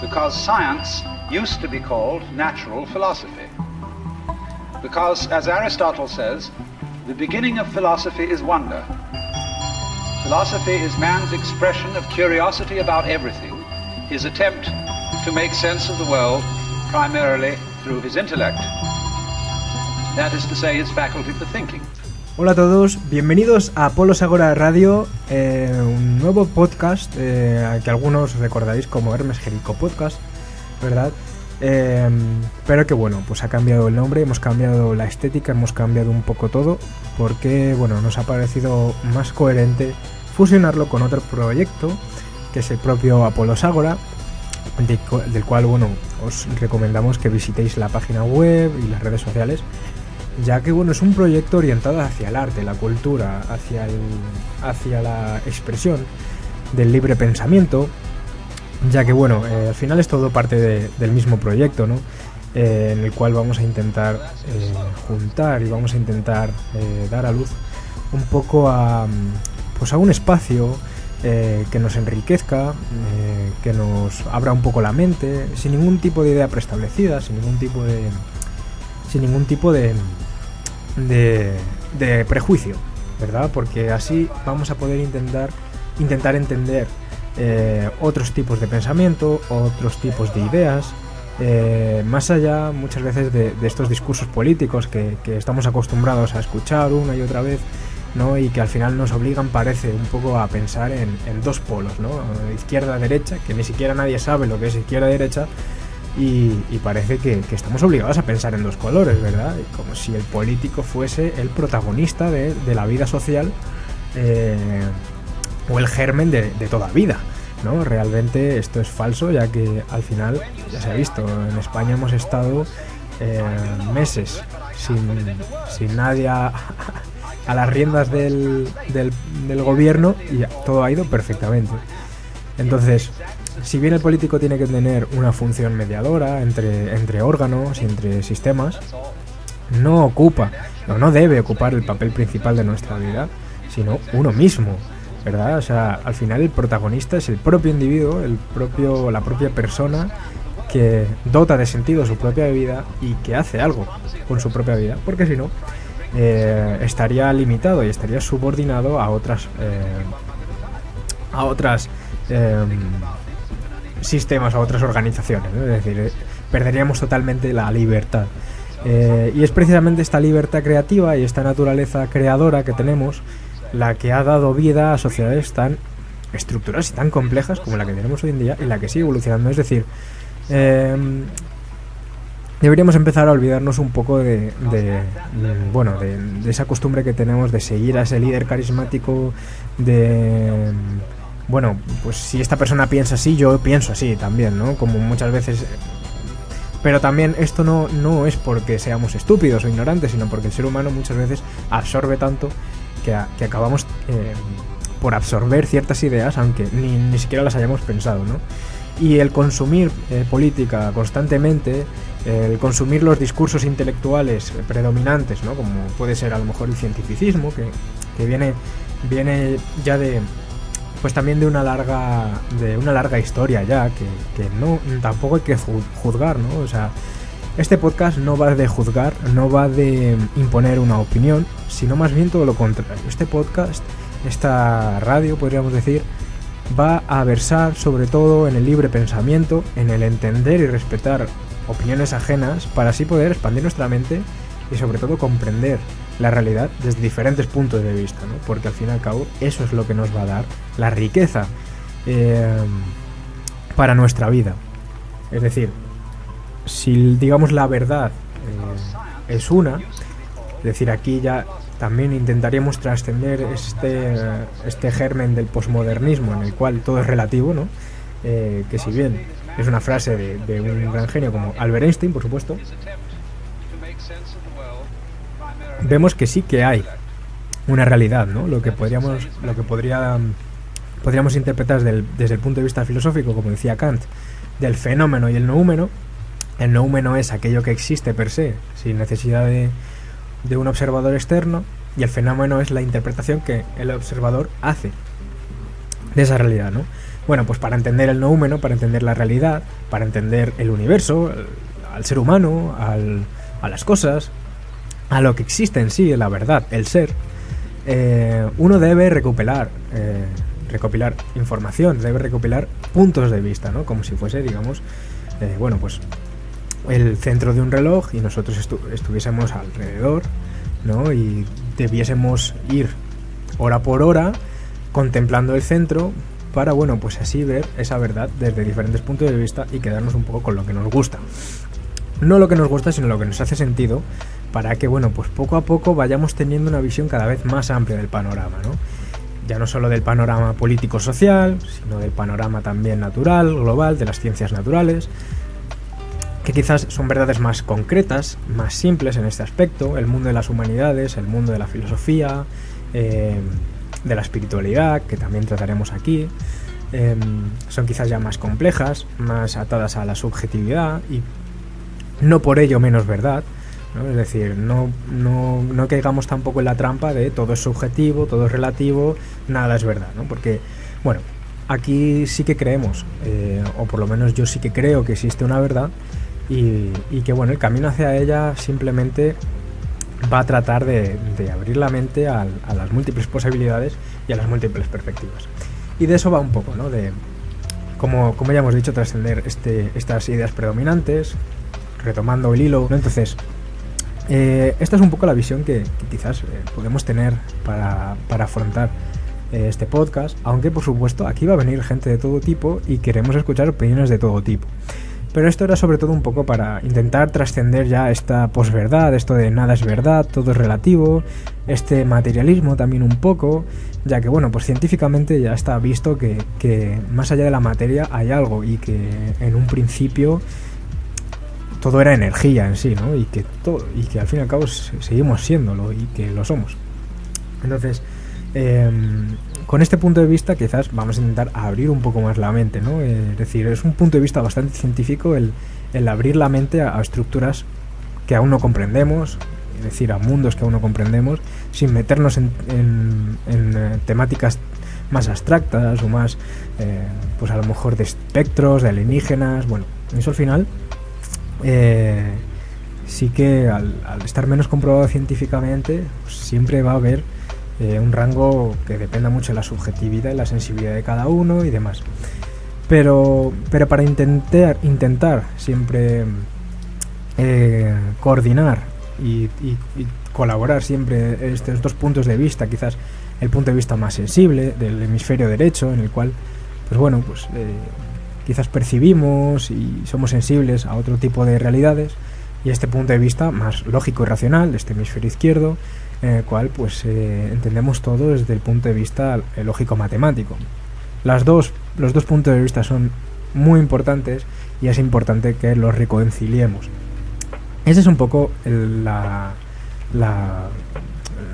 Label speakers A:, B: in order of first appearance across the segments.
A: because science used to be called natural philosophy. Because, as Aristotle says, the beginning of philosophy is wonder. Philosophy is man's expression of curiosity about everything, his attempt to make sense of the world primarily through his intellect. That is to say, his faculty for thinking.
B: Hola a todos, bienvenidos a Polos Agora Radio, un nuevo podcast que algunos recordaréis como Hermes Jerico Podcast, ¿verdad? Pero que bueno, pues ha cambiado el nombre, hemos cambiado la estética, hemos cambiado un poco todo, porque bueno, nos ha parecido más coherente fusionarlo con otro proyecto, que es el propio Apolos Agora, del cual bueno, os recomendamos que visitéis la página web y las redes sociales, ya que bueno, es un proyecto orientado hacia el arte, la cultura, hacia la expresión del libre pensamiento, ya que bueno, al final es todo parte del mismo proyecto, ¿no? En el cual vamos a intentar juntar y vamos a intentar dar a luz un poco a un espacio que nos enriquezca, que nos abra un poco la mente, sin ningún tipo de idea preestablecida, sin ningún tipo de prejuicio, ¿verdad? Porque así vamos a poder intentar entender otros tipos de pensamiento, otros tipos de ideas, más allá muchas veces de estos discursos políticos que estamos acostumbrados a escuchar una y otra vez, ¿no? Y que al final nos obligan, parece, un poco a pensar en dos polos, ¿no? Izquierda-derecha, que ni siquiera nadie sabe lo que es izquierda-derecha, y parece que estamos obligados a pensar en dos colores, ¿verdad? Como si el político fuese el protagonista de la vida social, o el germen de toda vida, ¿no? Realmente esto es falso, ya que al final, ya se ha visto, en España hemos estado meses sin nadie a las riendas del gobierno, y todo ha ido perfectamente. Entonces, si bien el político tiene que tener una función mediadora entre órganos y entre sistemas, no debe ocupar el papel principal de nuestra vida, sino uno mismo, ¿verdad? O sea, al final el protagonista es el propio individuo, la propia persona que dota de sentido su propia vida y que hace algo con su propia vida, porque si no, estaría limitado y estaría subordinado a otras sistemas, a otras organizaciones, ¿no? Es decir, perderíamos totalmente la libertad. Y es precisamente esta libertad creativa y esta naturaleza creadora que tenemos la que ha dado vida a sociedades tan estructuradas y tan complejas como la que tenemos hoy en día, y la que sigue evolucionando. Es decir, deberíamos empezar a olvidarnos un poco de esa costumbre que tenemos de seguir a ese líder carismático, bueno, pues si esta persona piensa así, yo pienso así también, ¿no? Como muchas veces. Pero también esto no es porque seamos estúpidos o ignorantes, sino porque el ser humano muchas veces absorbe tanto que acabamos por absorber ciertas ideas, aunque ni siquiera las hayamos pensado, ¿no? Y el consumir política constantemente, el consumir los discursos intelectuales predominantes, ¿no? Como puede ser a lo mejor el cientificismo, que viene ya pues también de una larga historia ya, que no tampoco hay que juzgar, ¿no? O sea, este podcast no va de juzgar, no va de imponer una opinión, sino más bien todo lo contrario. Este podcast, esta radio, podríamos decir, va a versar sobre todo en el libre pensamiento, en el entender y respetar opiniones ajenas, para así poder expandir nuestra mente y sobre todo comprender la realidad desde diferentes puntos de vista, ¿no? Porque al fin y al cabo eso es lo que nos va a dar la riqueza para nuestra vida. Es decir, si digamos la verdad es una, es decir, aquí ya también intentaríamos trascender este germen del posmodernismo en el cual todo es relativo, ¿no? Que si bien es una frase de un gran genio como Albert Einstein, por supuesto, vemos que sí que hay una realidad, ¿no? Lo que podríamos interpretar desde el punto de vista filosófico, como decía Kant, del fenómeno y el noúmeno. El noúmeno es aquello que existe per se, sin necesidad de un observador externo, y el fenómeno es la interpretación que el observador hace de esa realidad, ¿no? Bueno, pues para entender el noúmeno, para entender la realidad, para entender el universo, al ser humano, a las cosas, a lo que existe en sí, la verdad, el ser, uno debe recopilar información, debe recopilar puntos de vista, ¿no? Como si fuese, digamos, bueno, pues el centro de un reloj y nosotros estuviésemos alrededor, ¿no? Y debiésemos ir hora por hora contemplando el centro para, bueno, pues así ver esa verdad desde diferentes puntos de vista y quedarnos un poco con lo que nos gusta. No lo que nos gusta, sino lo que nos hace sentido, para que, bueno, pues poco a poco vayamos teniendo una visión cada vez más amplia del panorama, ¿no? Ya no solo del panorama político-social, sino del panorama también natural, global, de las ciencias naturales, que quizás son verdades más concretas, más simples en este aspecto, el mundo de las humanidades, el mundo de la filosofía, de la espiritualidad, que también trataremos aquí, son quizás ya más complejas, más atadas a la subjetividad y no por ello menos verdad, ¿no? Es decir, no caigamos tampoco en la trampa de todo es subjetivo, todo es relativo, nada es verdad, ¿no? Porque, bueno, aquí sí que creemos, o por lo menos yo sí que creo que existe una verdad y que, bueno, el camino hacia ella simplemente va a tratar de abrir la mente a las múltiples posibilidades y a las múltiples perspectivas. Y de eso va un poco, ¿no? De, como ya hemos dicho, trascender estas ideas predominantes, retomando el hilo, ¿no? Entonces, esta es un poco la visión que quizás podemos tener para afrontar este podcast, aunque por supuesto aquí va a venir gente de todo tipo y queremos escuchar opiniones de todo tipo. Pero esto era sobre todo un poco para intentar trascender ya esta posverdad, esto de nada es verdad, todo es relativo, este materialismo también un poco, ya que, bueno, pues científicamente ya está visto que más allá de la materia hay algo y que en un principio todo era energía en sí, ¿no? Y que al fin y al cabo seguimos siéndolo y que lo somos. Entonces, con este punto de vista quizás vamos a intentar abrir un poco más la mente, ¿no? Es decir, es un punto de vista bastante científico el abrir la mente a estructuras que aún no comprendemos, es decir, a mundos que aún no comprendemos, sin meternos en temáticas más abstractas o más, pues a lo mejor de espectros, de alienígenas. Bueno, eso al final sí que al estar menos comprobado científicamente, pues siempre va a haber un rango que dependa mucho de la subjetividad y la sensibilidad de cada uno y demás. Pero para intentar siempre coordinar y colaborar siempre estos dos puntos de vista, quizás el punto de vista más sensible del hemisferio derecho, en el cual, pues bueno, pues quizás percibimos y somos sensibles a otro tipo de realidades, y este punto de vista más lógico y racional de este hemisferio izquierdo, en el cual pues entendemos todo desde el punto de vista lógico-matemático. Los dos puntos de vista son muy importantes y es importante que los reconciliemos. Ese es un poco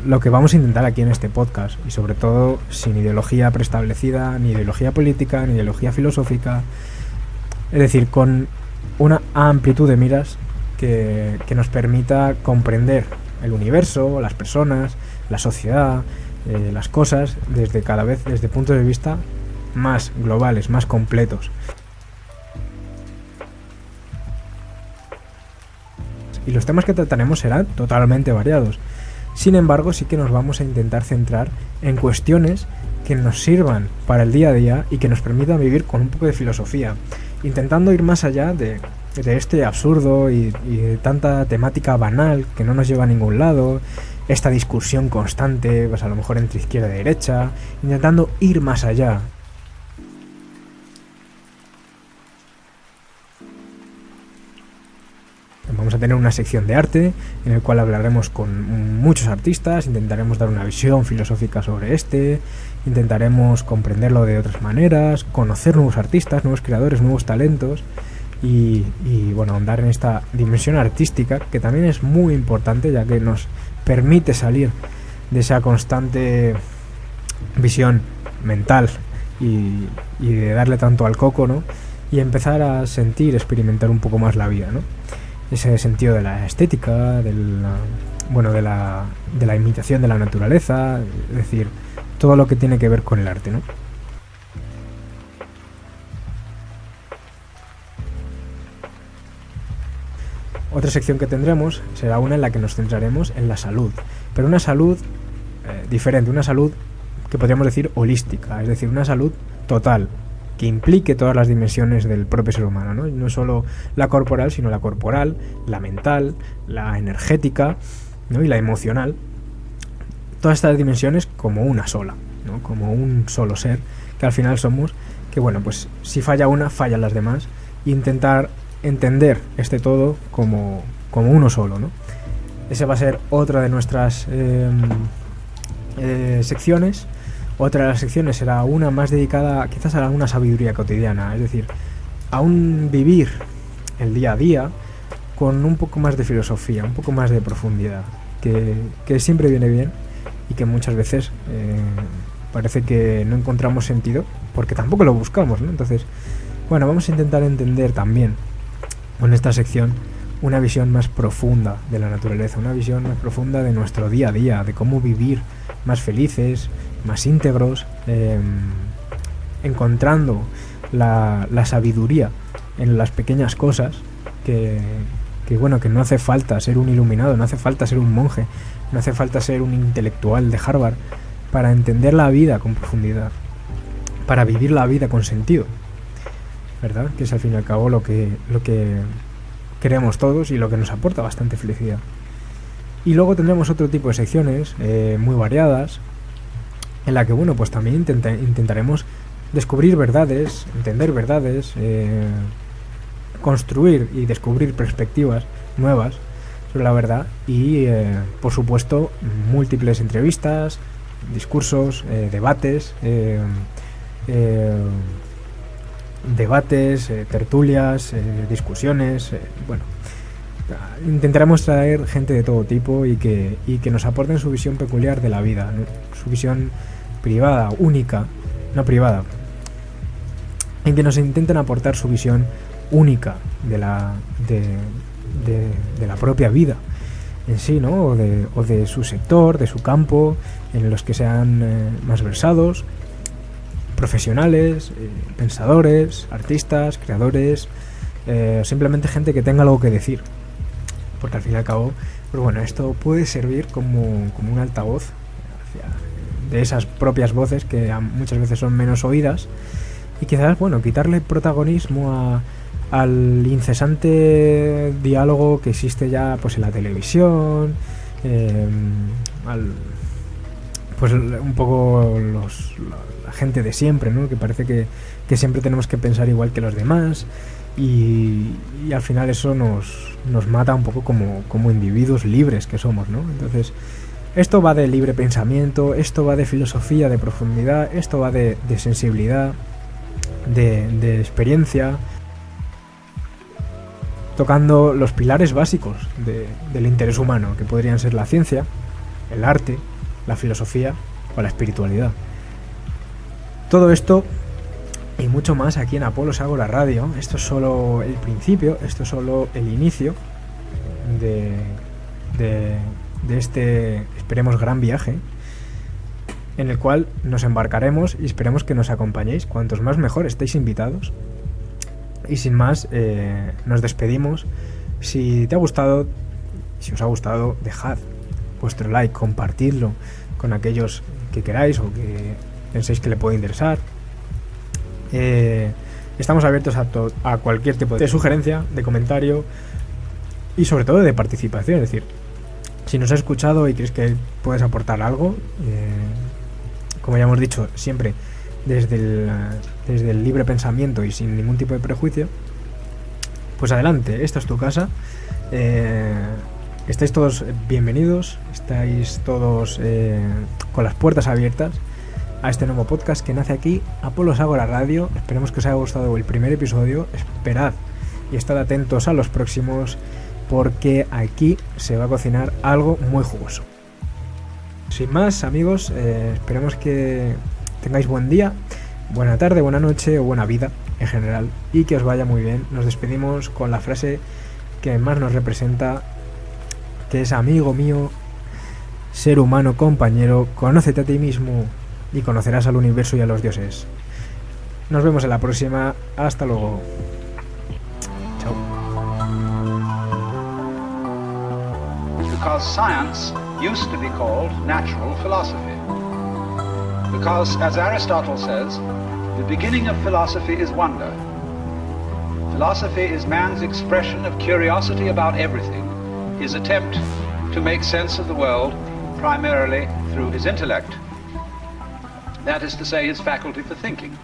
B: lo que vamos a intentar aquí en este podcast, y sobre todo sin ideología preestablecida, ni ideología política, ni ideología filosófica, es decir, con una amplitud de miras que nos permita comprender el universo, las personas, la sociedad, las cosas desde puntos de vista más globales, más completos. Y los temas que trataremos serán totalmente variados. Sin embargo, sí que nos vamos a intentar centrar en cuestiones que nos sirvan para el día a día y que nos permitan vivir con un poco de filosofía, intentando ir más allá de este absurdo y de tanta temática banal que no nos lleva a ningún lado, esta discusión constante, pues a lo mejor entre izquierda y derecha, intentando ir más allá. Vamos a tener una sección de arte en el cual hablaremos con muchos artistas, intentaremos dar una visión filosófica sobre intentaremos comprenderlo de otras maneras, conocer nuevos artistas, nuevos creadores, nuevos talentos y bueno, ahondar en esta dimensión artística que también es muy importante, ya que nos permite salir de esa constante visión mental y de darle tanto al coco, ¿no? Y empezar a sentir, experimentar un poco más la vida, ¿no? Ese sentido de la estética, de la imitación de la naturaleza, es decir, todo lo que tiene que ver con el arte, ¿no? Otra sección que tendremos será una en la que nos centraremos en la salud, pero una salud diferente, una salud que podríamos decir holística, es decir, una salud total, que implique todas las dimensiones del propio ser humano, ¿no? No solo la corporal, sino la corporal, la mental, la energética, ¿no? Y la emocional. Todas estas dimensiones como una sola, ¿no? Como un solo ser, que al final somos, que bueno, pues si falla una, fallan las demás, e intentar entender este todo como uno solo, ¿no? Esa va a ser otra de nuestras secciones. Otra de las secciones será una más dedicada quizás a una sabiduría cotidiana, es decir, a un vivir el día a día con un poco más de filosofía, un poco más de profundidad, que siempre viene bien y que muchas veces parece que no encontramos sentido porque tampoco lo buscamos, ¿no? Entonces, bueno, vamos a intentar entender también con esta sección una visión más profunda de la naturaleza, una visión más profunda de nuestro día a día, de cómo vivir más felices, más íntegros, encontrando la sabiduría en las pequeñas cosas, que bueno, que no hace falta ser un iluminado, no hace falta ser un monje, no hace falta ser un intelectual de Harvard para entender la vida con profundidad, para vivir la vida con sentido, ¿verdad? Que es al fin y al cabo lo que queremos todos y lo que nos aporta bastante felicidad. Y luego tendremos otro tipo de secciones muy variadas, en la que bueno, pues también intentaremos descubrir verdades, entender verdades, construir y descubrir perspectivas nuevas sobre la verdad y por supuesto múltiples entrevistas, discursos, debates, tertulias, discusiones, bueno, intentaremos traer gente de todo tipo y que nos aporten su visión peculiar de la vida, ¿no? Su visión privada, única, no privada, en que nos intenten aportar su visión única de la propia vida en sí, ¿no? O de su sector, de su campo, en los que sean más versados, profesionales, pensadores, artistas, creadores, simplemente gente que tenga algo que decir, porque al fin y al cabo, pues bueno, esto puede servir como un altavoz de esas propias voces que muchas veces son menos oídas, y quizás, bueno, quitarle protagonismo al incesante diálogo que existe ya pues en la televisión, pues un poco la gente de siempre, ¿no? Que parece que siempre tenemos que pensar igual que los demás, y al final eso nos mata un poco como individuos libres que somos, ¿no? Entonces, esto va de libre pensamiento, esto va de filosofía, de profundidad, esto va de sensibilidad, de experiencia, tocando los pilares básicos del interés humano, que podrían ser la ciencia, el arte, la filosofía o la espiritualidad. Todo esto y mucho más aquí en Apolos Ágora Radio. Esto es solo el principio, esto es solo el inicio de este, esperemos, gran viaje, en el cual nos embarcaremos y esperemos que nos acompañéis. Cuantos más mejor, estéis invitados. Y sin más, nos despedimos. Si te ha gustado, si os ha gustado, dejad vuestro like, compartidlo con aquellos que queráis o que penséis que le puede interesar. Estamos abiertos a cualquier tipo de sugerencia, de comentario y sobre todo de participación. Es decir, si nos has escuchado y crees que puedes aportar algo, como ya hemos dicho, siempre desde el libre pensamiento y sin ningún tipo de prejuicio, pues adelante, esta es tu casa. Estáis todos bienvenidos, estáis todos con las puertas abiertas a este nuevo podcast que nace aquí, Apolos Ágora Radio. Esperemos que os haya gustado el primer episodio. Esperad y estad atentos a los próximos, porque aquí se va a cocinar algo muy jugoso. Sin más, amigos, esperemos que tengáis buen día, buena tarde, buena noche o buena vida en general, y que os vaya muy bien. Nos despedimos con la frase que más nos representa, que es: amigo mío, ser humano, compañero, conócete a ti mismo y conocerás al universo y a los dioses. Nos vemos en la próxima. Hasta luego. Chao.
A: Because science used to be called natural philosophy. Because, as Aristotle says, the beginning of philosophy is wonder. Philosophy is man's expression of curiosity about everything, his attempt to make sense of the world primarily through his intellect. That is to say, his faculty for thinking.